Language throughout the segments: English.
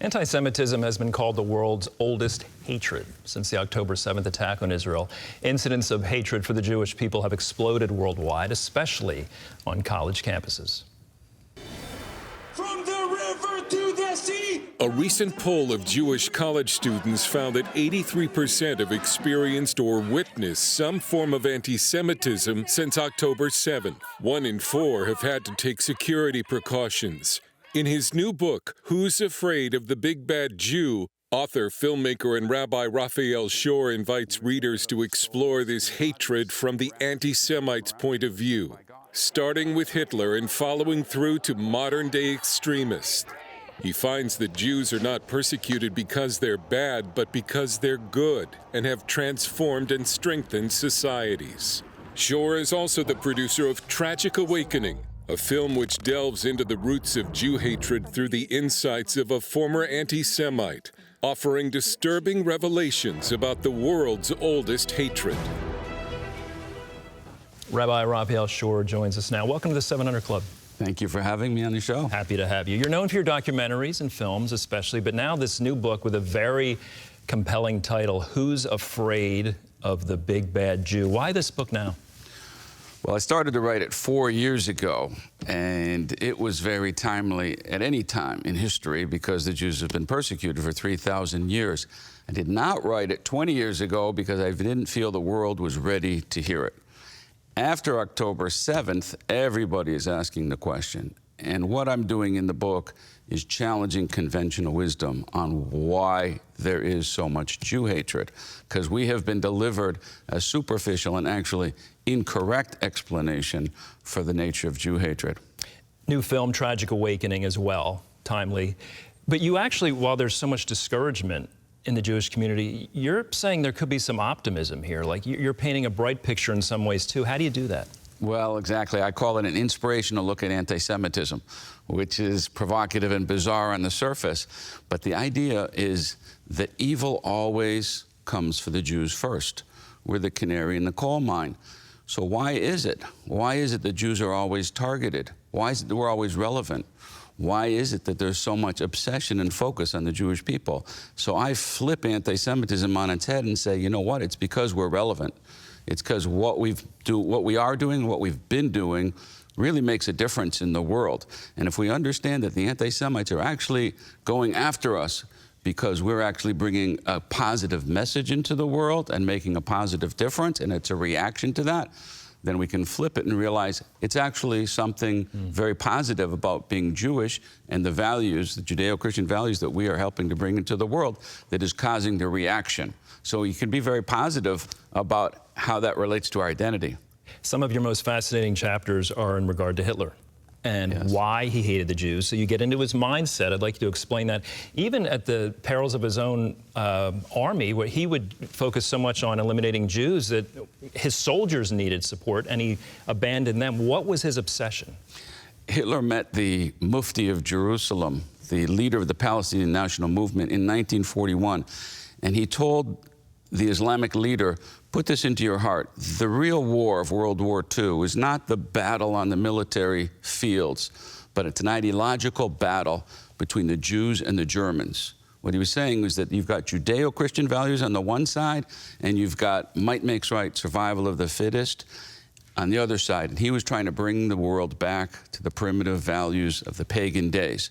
Anti-Semitism has been called the world's oldest hatred since the October 7th attack on Israel. Incidents of hatred for the Jewish people have exploded worldwide, especially on college campuses. From the river to the sea. A recent poll of Jewish college students found that 83% have experienced or witnessed some form of anti-Semitism since October 7th. 1 in 4 have had to take security precautions. In his new book, Who's Afraid of the Big Bad Jew?, author, filmmaker, and Rabbi Raphael Shore invites readers to explore this hatred from the anti-Semite's point of view, starting with Hitler and following through to modern-day extremists. He finds that Jews are not persecuted because they're bad, but because they're good and have transformed and strengthened societies. Shore is also the producer of Tragic Awakening, a film which delves into the roots of Jew hatred through the insights of a former anti-Semite, offering disturbing revelations about the world's oldest hatred. Rabbi Raphael Shore joins us now. Welcome to the 700 Club. Thank you for having me on the show. Happy to have you. You're known for your documentaries and films especially, but now this new book with a very compelling title, Who's Afraid of the Big Bad Jew? Why this book now? Well, I started to write it 4 years ago, and it was very timely at any time in history because the Jews have been persecuted for 3,000 years. I did not write it 20 years ago because I didn't feel the world was ready to hear it. After October 7th, everybody is asking the question, and what I'm doing in the book is challenging conventional wisdom on why there is so much Jew hatred, because we have been delivered a superficial and actually incorrect explanation for the nature of Jew hatred. New film, Tragic Awakening, as well, timely. But you actually, while there's so much discouragement in the Jewish community, you're saying there could be some optimism here. Like, you're painting a bright picture in some ways, too. How do you do that? Well, exactly. I call it an inspirational look at anti-Semitism, which is provocative and bizarre on the surface. But the idea is that evil always comes for the Jews first. We're the canary in the coal mine. So why is it? Why is it that Jews are always targeted? Why is it that we're always relevant? Why is it that there's so much obsession and focus on the Jewish people? So I flip anti-Semitism on its head and say, you know what? It's because we're relevant. It's because what we are doing, what we've been doing, really makes a difference in the world. And if we understand that the anti-Semites are actually going after us because we're actually bringing a positive message into the world and making a positive difference, and it's a reaction to that, then we can flip it and realize it's actually something very positive about being Jewish and the values, the Judeo-Christian values that we are helping to bring into the world that is causing the reaction. So you can be very positive about how that relates to our identity. Some of your most fascinating chapters are in regard to Hitler and why he hated the Jews. So you get into his mindset. I'd like you to explain that. Even at the perils of his own army, where he would focus so much on eliminating Jews that his soldiers needed support, and he abandoned them. What was his obsession? Hitler met the Mufti of Jerusalem, the leader of the Palestinian National Movement, in 1941, and he told the Islamic leader, put this into your heart. The real war of World War II is not the battle on the military fields, but it's an ideological battle between the Jews and the Germans. What he was saying was that you've got Judeo-Christian values on the one side, and you've got might makes right, survival of the fittest on the other side. And he was trying to bring the world back to the primitive values of the pagan days.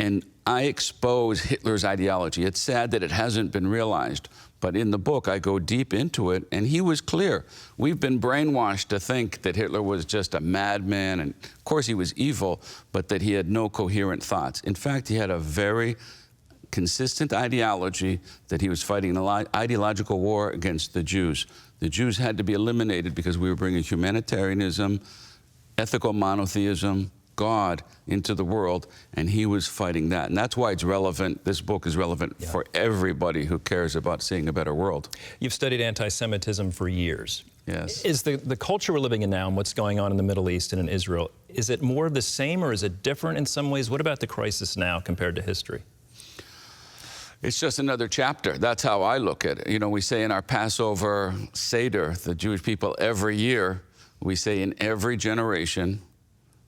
And I expose Hitler's ideology. It's sad that it hasn't been realized, but in the book I go deep into it, and he was clear. We've been brainwashed to think that Hitler was just a madman, and of course he was evil, but that he had no coherent thoughts. In fact, he had a very consistent ideology that he was fighting an ideological war against the Jews. The Jews had to be eliminated because we were bringing humanitarianism, ethical monotheism, God into the world, and he was fighting that. And that's why it's relevant. This book is relevant for everybody who cares about seeing a better world. You've studied anti-Semitism for years. Yes. Is the culture we're living in now and what's going on in the Middle East and in Israel, is it more of the same or is it different in some ways? What about the crisis now compared to history? It's just another chapter. That's how I look at it. You know, we say in our Passover Seder, the Jewish people, every year, we say in every generation,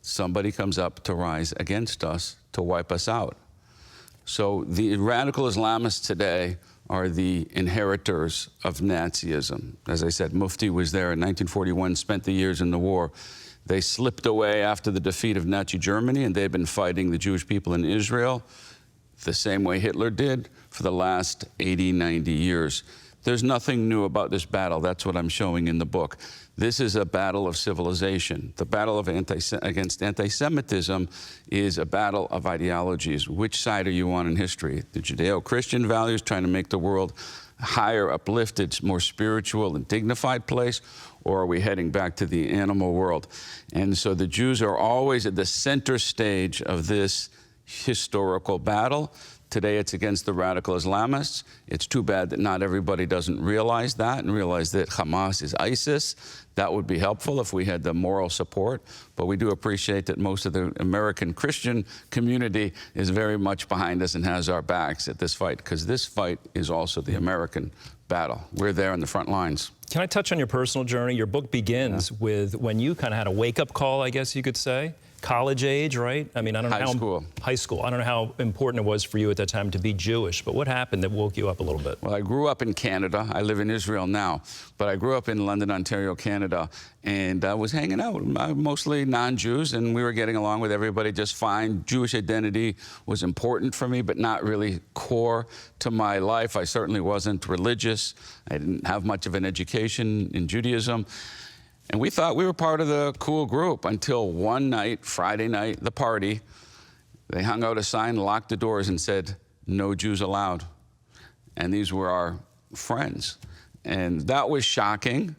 somebody comes up to rise against us to wipe us out. So the radical Islamists today are the inheritors of Nazism. As I said, Mufti was there in 1941, spent the years in the war. They slipped away after the defeat of Nazi Germany, and they've been fighting the Jewish people in Israel the same way Hitler did for the last 80, 90 years. There's nothing new about this battle. That's what I'm showing in the book. This is a battle of civilization. The battle against anti-Semitism is a battle of ideologies. Which side are you on in history? The Judeo-Christian values trying to make the world higher, uplifted, more spiritual and dignified place, or are we heading back to the animal world? And so the Jews are always at the center stage of this historical battle. Today it's against the radical Islamists. It's too bad that not everybody doesn't realize that and realize that Hamas is ISIS. That would be helpful if we had the moral support. But we do appreciate that most of the American Christian community is very much behind us and has our backs at this fight, because this fight is also the American battle. We're there in the front lines. Can I touch on your personal journey? Your book begins with when you kind of had a wake-up call, I guess you could say. College age, right? I mean, I don't know how... High school. I don't know how important it was for you at that time to be Jewish, but what happened that woke you up a little bit? Well, I grew up in Canada. I live in Israel now, but I grew up in London, Ontario, Canada, and I was hanging out with mostly non-Jews, and we were getting along with everybody just fine. Jewish identity was important for me, but not really core to my life. I certainly wasn't religious. I didn't have much of an education in Judaism. And we thought we were part of the cool group until one night, Friday night, the party, they hung out a sign, locked the doors, and said, "No Jews allowed." And these were our friends. And that was shocking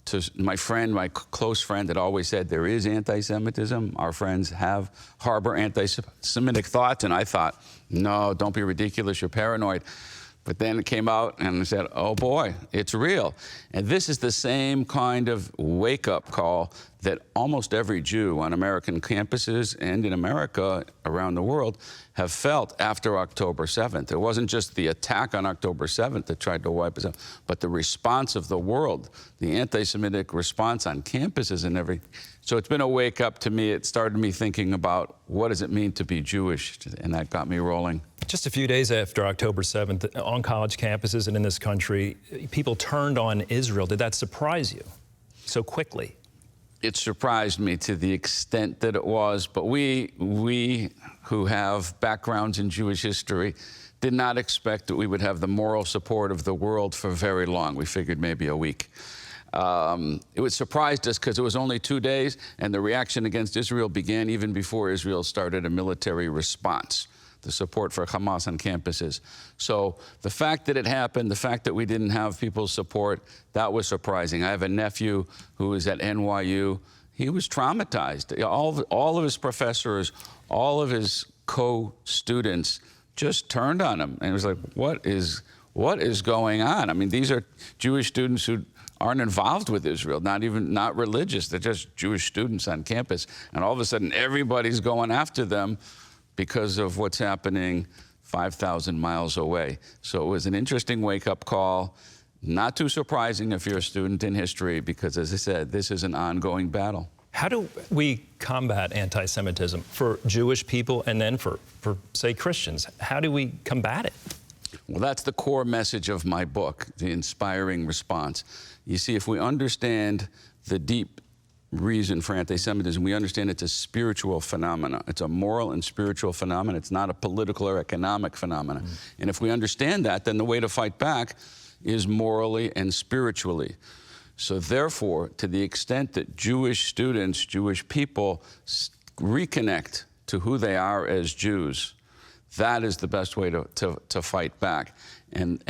to my friend, my close friend that always said, there is anti-Semitism. Our friends harbor anti-Semitic thoughts. And I thought, no, don't be ridiculous, you're paranoid. But then it came out and said, oh boy, it's real. And this is the same kind of wake-up call that almost every Jew on American campuses and in America around the world have felt after October 7th. It wasn't just the attack on October 7th that tried to wipe us out, but the response of the world, the anti-Semitic response on campuses and everything. So it's been a wake-up to me. It started me thinking about what does it mean to be Jewish, and that got me rolling. Just a few days after October 7th, on college campuses and in this country, people turned on Israel. Did that surprise you so quickly? It surprised me to the extent that it was, but we who have backgrounds in Jewish history did not expect that we would have the moral support of the world for very long. We figured maybe a week. It surprised us because it was only 2 days, and the reaction against Israel began even before Israel started a military response. The support for Hamas on campuses. So the fact that it happened, the fact that we didn't have people's support, that was surprising. I have a nephew who is at NYU. He was traumatized. All of his professors, all of his co-students just turned on him. And it was like, what is going on? I mean, these are Jewish students who aren't involved with Israel, not religious. They're just Jewish students on campus. And all of a sudden, everybody's going after them because of what's happening 5,000 miles away. So it was an interesting wake-up call, not too surprising if you're a student in history, because as I said, this is an ongoing battle. How do we combat anti-Semitism for Jewish people and then for say, Christians? How do we combat it? Well, that's the core message of my book, The Inspiring Response. You see, if we understand the deep reason for anti-Semitism, we understand it's a spiritual phenomenon. It's a moral and spiritual phenomenon. It's not a political or economic phenomenon. And if we understand that, then the way to fight back is morally and spiritually. So therefore, to the extent that Jewish students, Jewish people reconnect to who they are as Jews, that is the best way to fight back. And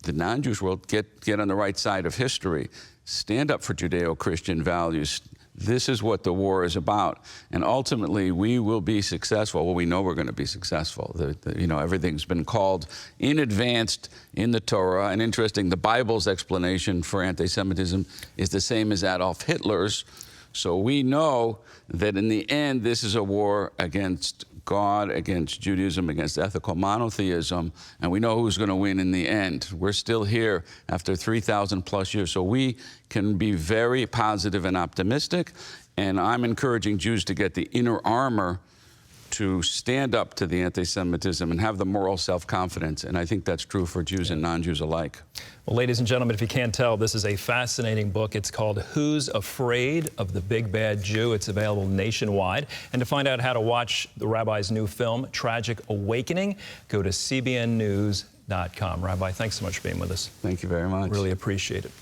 the non-Jewish world get on the right side of history. Stand up for Judeo-Christian values. This is what the war is about. And ultimately, we will be successful. Well, we know we're going to be successful. Everything's been called in advance in the Torah. And interesting, the Bible's explanation for anti-Semitism is the same as Adolf Hitler's. So we know that in the end, this is a war against God, against Judaism, against ethical monotheism, and we know who's going to win in the end. We're still here after 3,000 plus years, so we can be very positive and optimistic, and I'm encouraging Jews to get the inner armor to stand up to the anti-Semitism and have the moral self-confidence. And I think that's true for Jews and non-Jews alike. Well, ladies and gentlemen, if you can't tell, this is a fascinating book. It's called Who's Afraid of the Big Bad Jew? It's available nationwide. And to find out how to watch the Rabbi's new film, Tragic Awakening, go to cbnnews.com. Rabbi, thanks so much for being with us. Thank you very much. Really appreciate it.